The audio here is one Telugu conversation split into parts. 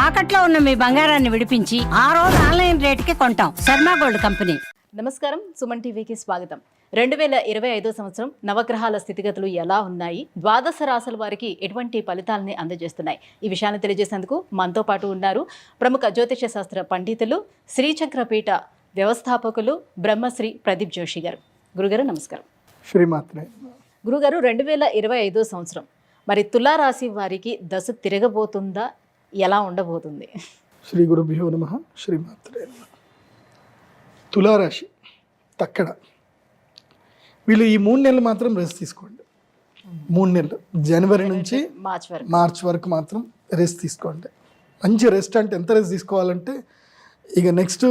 తాకట్లో ఉన్న మీ బంగారాన్ని విడిపించి ఆ రోజు ఆన్లైన్ రేటుకి కొంటాం. Sharma gold company. నమస్కారం, సుమన్ టీవీకి స్వాగతం. 2025 సంవత్సరం నవగ్రహాల స్థితిగతులు ఎలా ఉన్నాయి, ద్వాదశ రాశుల వారికి ఎటువంటి ఫలితాలని అందజేస్తున్నాయి, ఈ విషయాన్ని తెలియజేసేందుకు మనతో పాటు ఉన్నారు ప్రముఖ జ్యోతిష శాస్త్ర పండితులు, శ్రీచక్రపీఠ వ్యవస్థాపకులు బ్రహ్మశ్రీ ప్రదీప్ జోషి గారు. గురుగారు నమస్కారం. శ్రీమాత్రే. గురుగారు, 2025 సంవత్సరం మరి తులారాశి వారికి దశ తిరగబోతుందా, ఎలా ఉండబోతుంది? శ్రీ గురుభ్యో నమః. శ్రీమాత్రే. తులారాశి తక్కడ వీళ్ళు ఈ 3 నెలలు మాత్రం రెస్ట్ తీసుకోండి. 3 నెలలు జనవరి నుంచి మార్చ్ వరకు మాత్రం రెస్ట్ తీసుకోండి. మంచి రెస్ట్ అంటే ఎంత రెస్ట్ తీసుకోవాలంటే ఇక నెక్స్ట్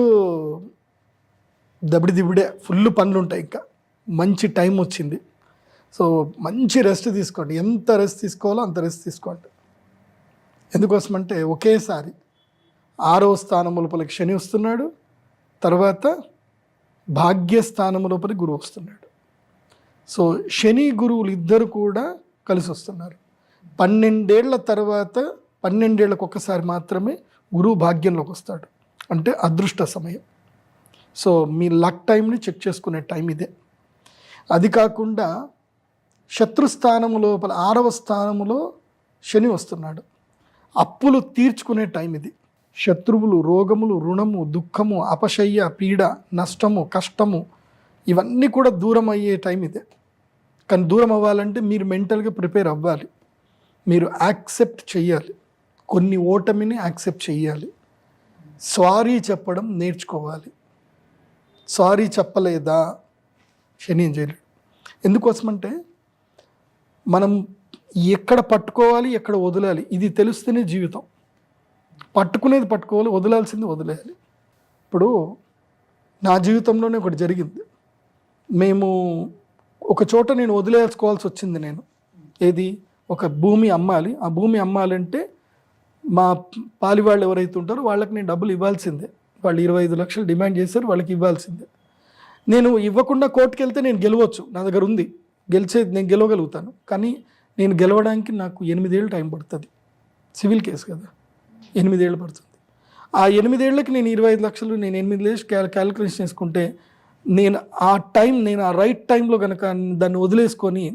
దబిడి దిబిడే ఫుల్ పనులు ఉంటాయి. ఇంకా మంచి టైం వచ్చింది. సో మంచి రెస్ట్ తీసుకోండి. ఎంత రెస్ట్ తీసుకోవాలో అంత రెస్ట్ తీసుకోండి. ఎందుకోసమంటే ఒకేసారి 6వ స్థానం లోపలికి శని వస్తున్నాడు, తర్వాత భాగ్యస్థానం లోపలికి గురువు వస్తున్నాడు. సో శని గురువులు ఇద్దరు కూడా కలిసి వస్తున్నారు. 12 ఏళ్ల తర్వాత 12 ఏళ్ళకు ఒక్కసారి మాత్రమే గురువు భాగ్యంలోకి వస్తాడు, అంటే అదృష్ట సమయం. సో మీ లక్ టైంని చెక్ చేసుకునే టైం ఇదే. అది కాకుండా శత్రుస్థానము లోపల 6వ స్థానములో శని వస్తున్నాడు. అప్పులు తీర్చుకునే టైం ఇది. శత్రువులు, రోగములు, రుణము, దుఃఖము, అపశయ్య, పీడ, నష్టము, కష్టము ఇవన్నీ కూడా దూరం అయ్యే టైం ఇదే. కానీ దూరం అవ్వాలంటే మీరు మెంటల్గా ప్రిపేర్ అవ్వాలి. మీరు యాక్సెప్ట్ చెయ్యాలి. కొన్ని ఓటమిని యాక్సెప్ట్ చెయ్యాలి. సారీ చెప్పడం నేర్చుకోవాలి. సారీ చెప్పలేదా శని ఏం చేయలేడు. ఎందుకోసమంటే మనం ఎక్కడ పట్టుకోవాలి, ఎక్కడ వదలాలి ఇది తెలుస్తేనే జీవితం. పట్టుకునేది పట్టుకోవాలి, వదలాల్సింది వదిలేయాలి. ఇప్పుడు నా జీవితంలోనే ఒకటి జరిగింది. మేము ఒక చోట నేను వదిలేసుకోవాల్సి వచ్చింది. నేను ఏది ఒక భూమి అమ్మాలి. ఆ భూమి అమ్మాలంటే మా పాలి వాళ్ళు ఎవరైతే ఉంటారో వాళ్ళకి నేను డబ్బులు ఇవ్వాల్సిందే. వాళ్ళు 25 లక్షలు డిమాండ్ చేశారు, వాళ్ళకి ఇవ్వాల్సిందే. నేను ఇవ్వకుండా కోర్టుకు వెళ్తే నేను గెలవచ్చు, నా దగ్గర ఉంది, నేను గెలవగలుగుతాను. కానీ నేను గెలవడానికి నాకు 8 ఏళ్ళు టైం పడుతుంది. సివిల్ కేసు కదా, 8 ఏళ్ళు పడుతుంది. ఆ 8 ఏళ్ళకి నేను 25 లక్షలు నేను 8 ఏళ్ళు క్యాలిక్యులేషన్ చేసుకుంటే నేను ఆ రైట్ టైంలో కనుక దాన్ని వదిలేసుకొని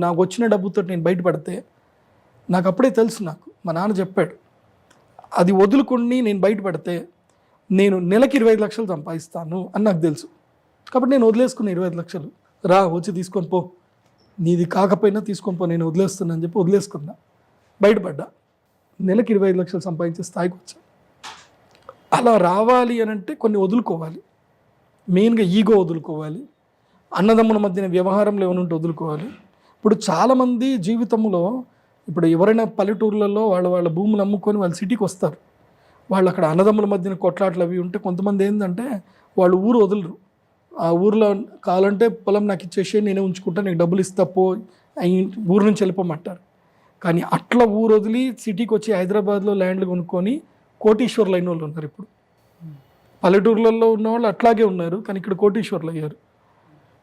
నాకు వచ్చిన డబ్బుతో నేను బయటపడితే, నాకు అప్పుడే తెలుసు, నాకు మా నాన్న చెప్పాడు, అది వదులుకొని నేను బయటపడితే నేను నెలకి 25 లక్షలు సంపాదిస్తాను అని నాకు తెలుసు. కాబట్టి నేను వదిలేసుకున్న 25 లక్షలు, రా వచ్చి తీసుకొని పో, నీది కాకపోయినా తీసుకొని పో, నేను వదిలేస్తున్నా అని చెప్పి వదిలేసుకున్నా. బయటపడ్డా, నెలకి 25 లక్షలు సంపాదించే స్థాయికి వచ్చా. అలా రావాలి అని అంటే కొన్ని వదులుకోవాలి. మెయిన్గా ఈగో వదులుకోవాలి. అన్నదమ్ముల మధ్యన వ్యవహారంలో ఏమైనా ఉంటే వదులుకోవాలి. ఇప్పుడు చాలామంది జీవితంలో ఇప్పుడు ఎవరైనా పల్లెటూర్లలో వాళ్ళ భూములు అమ్ముకొని వాళ్ళు సిటీకి వస్తారు. వాళ్ళు అక్కడ అన్నదమ్ముల మధ్యన కొట్లాట్లు అవి ఉంటే కొంతమంది ఏంటంటే వాళ్ళు ఊరు వదలరు. ఆ ఊర్లో కావాలంటే పొలం నాకు ఇచ్చేసి నేనే ఉంచుకుంటా, నీకు డబ్బులు ఇస్తా పో, ఊరు నుంచి వెళ్ళిపోమంటారు. కానీ అట్లా ఊరు వదిలి సిటీకి వచ్చి హైదరాబాద్లో ల్యాండ్లు కొనుక్కొని కోటీశ్వర్లు అయిన వాళ్ళు ఉన్నారు. ఇప్పుడు పల్లెటూర్లలో ఉన్న వాళ్ళు అట్లాగే ఉన్నారు, కానీ ఇక్కడ కోటీశ్వర్లు అయ్యారు.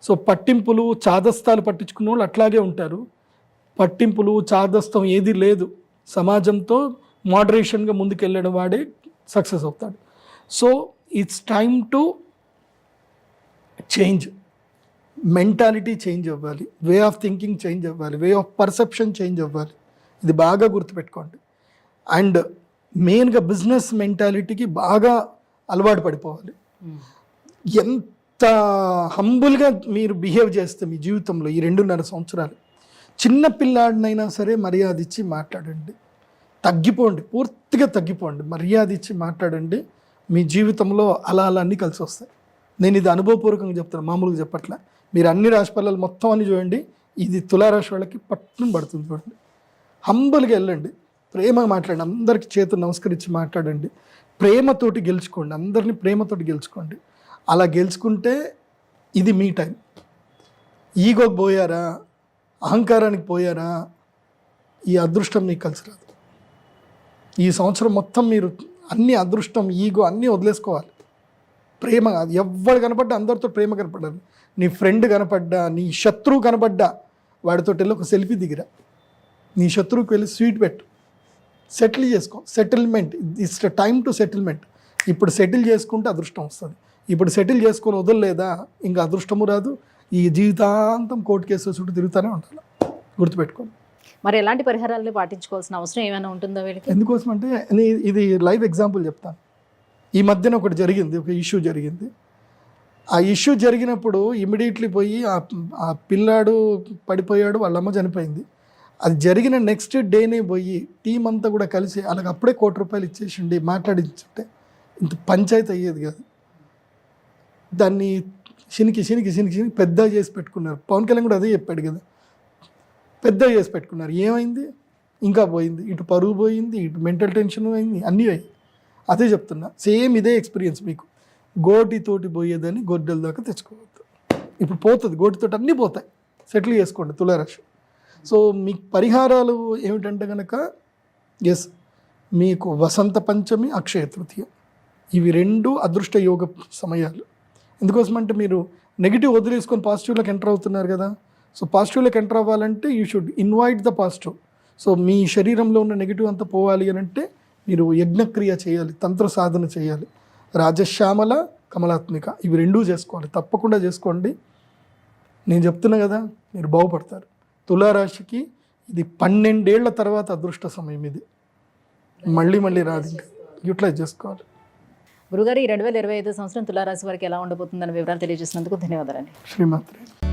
సో పట్టింపులు, చాదస్తాలు పట్టించుకున్న వాళ్ళు అట్లాగే ఉంటారు. పట్టింపులు, చాదస్తం ఏది లేదు. సమాజంతో మోడరేషన్గా ముందుకెళ్ళడం వాడే సక్సెస్ అవుతాడు. So it's time to change. Mentality change అవ్వాలి, వే ఆఫ్ థింకింగ్ చేంజ్ అవ్వాలి, వే ఆఫ్ పర్సెప్షన్ చేంజ్ అవ్వాలి. ఇది బాగా గుర్తుపెట్టుకోండి. అండ్ మెయిన్గా బిజినెస్ మెంటాలిటీకి బాగా అలవాటు పడిపోవాలి. ఎంత హంబుల్గా మీరు బిహేవ్ చేస్తే మీ జీవితంలో ఈ 2.5 సంవత్సరాలు, చిన్న పిల్లాడినైనా సరే మర్యాద ఇచ్చి మాట్లాడండి. తగ్గిపోండి, పూర్తిగా తగ్గిపోండి, మర్యాద ఇచ్చి మాట్లాడండి. మీ జీవితంలో అలా అన్నీ కలిసి వస్తాయి. నేను ఇది అనుభవపూర్వకంగా చెప్తాను, మామూలుగా చెప్పట్లే. మీరు అన్ని రాశి ఫలాలు మొత్తం అని చూడండి, ఇది తులారాశి వాళ్ళకి పట్టును పడుతుంది. చూడండి, హంబుల్గా వెళ్ళండి, ప్రేమగా మాట్లాడండి, అందరికీ చేతులు నమస్కరించి మాట్లాడండి, ప్రేమతోటి గెలుచుకోండి, అందరినీ ప్రేమతోటి గెలుచుకోండి. అలా గెలుచుకుంటే ఇది మీ టైం. ఈగోకి పోయారా, అహంకారానికి పోయారా, ఈ అదృష్టం మీకు కలిసి రాదు. ఈ సంవత్సరం మొత్తం మీరు అన్ని అదృష్టం, ఈగో అన్నీ వదిలేసుకోవాలి. ప్రేమ, ఎవరు కనపడ్డా అందరితో ప్రేమ కనపడాలి. నీ ఫ్రెండ్ కనపడ్డా, నీ శత్రువు కనపడ్డా వాడితో వెళ్ళి ఒక సెల్ఫీ దిగిరా. నీ శత్రువుకి వెళ్ళి స్వీట్ పెట్టు, సెటిల్ చేసుకో. Settlement, it's time to settlement. ఇప్పుడు సెటిల్ చేసుకుంటే అదృష్టం వస్తుంది. ఇప్పుడు సెటిల్ చేసుకొని వదలలేదా ఇంకా అదృష్టము రాదు. ఈ జీవితాంతం కోర్టు కేసు చుట్టూ తిరుగుతూనే ఉండాలి, గుర్తుపెట్టుకోండి. మరి ఎలాంటి పరిహారాలు పాటించుకోవాల్సిన అవసరం ఏమైనా ఉంటుందో వీళ్ళకి? ఎందుకోసం అంటే ఇది లైవ్ ఎగ్జాంపుల్ చెప్తాను. ఈ మధ్యన ఒకటి జరిగింది, ఒక ఇష్యూ జరిగింది. ఆ ఇష్యూ జరిగినప్పుడు ఇమీడియట్లీ పోయి ఆ పిల్లాడు పడిపోయాడు, వాళ్ళ అమ్మ చనిపోయింది. అది జరిగిన నెక్స్ట్ డేనే పోయి టీం అంతా కూడా కలిసి అలాగ అప్పుడే ₹1,00,00,000 ఇచ్చేసిండి మాట్లాడించుంటే ఇంత పంచాయతీ అయ్యేది కాదు. దాన్ని చినికి పెద్ద చేసి పెట్టుకున్నారు. పవన్ కళ్యాణ్ కూడా అదే చెప్పాడు కదా, పెద్ద చేసి పెట్టుకున్నారు. ఏమైంది? ఇంకా పోయింది, ఇటు పరువు పోయింది, ఇటు మెంటల్ టెన్షన్ అయింది, అన్నీ అయ్యి. అదే చెప్తున్నా, సేమ్ ఇదే ఎక్స్పీరియన్స్ మీకు. గోటితోటి పోయేదని గొడ్డల దాకా తెచ్చుకోవద్దు. ఇప్పుడు పోతుంది, గోటితోటి అన్నీ పోతాయి. సెటిల్ చేసుకోండి తులారాశి. సో మీకు పరిహారాలు ఏమిటంటే కనుక, ఎస్, మీకు వసంత పంచమి, అక్షయ తృతీయ, ఇవి 2 అదృష్ట యోగ సమయాలు. ఎందుకోసమంటే మీరు నెగిటివ్ వదిలేసుకొని పాజిటివ్లోకి ఎంటర్ అవుతున్నారు కదా. సో పాజిటివ్లోకి ఎంటర్ అవ్వాలంటే you should invite the positive. So మీ శరీరంలో ఉన్న నెగిటివ్ అంతా పోవాలి అని అంటే మీరు యజ్ఞక్రియ చేయాలి, తంత్ర సాధన చేయాలి. రాజశ్యామల, కమలాత్మిక, ఇవి 2 చేసుకోవాలి, తప్పకుండా చేసుకోండి. నేను చెప్తున్నా కదా, మీరు బాగుపడతారు. తులారాశికి ఇది 12 ఏళ్ల తర్వాత అదృష్ట సమయం. ఇది మళ్ళీ రాదు, ఇంకా యూటిలైజ్ చేసుకోవాలి. గురుగారు, ఈ 2025 సంవత్సరం తులారాశి వారికి ఎలా ఉండబోతుందని వివరాలు తెలియజేసినందుకు ధన్యవాదాలండి. శ్రీమాత్రే.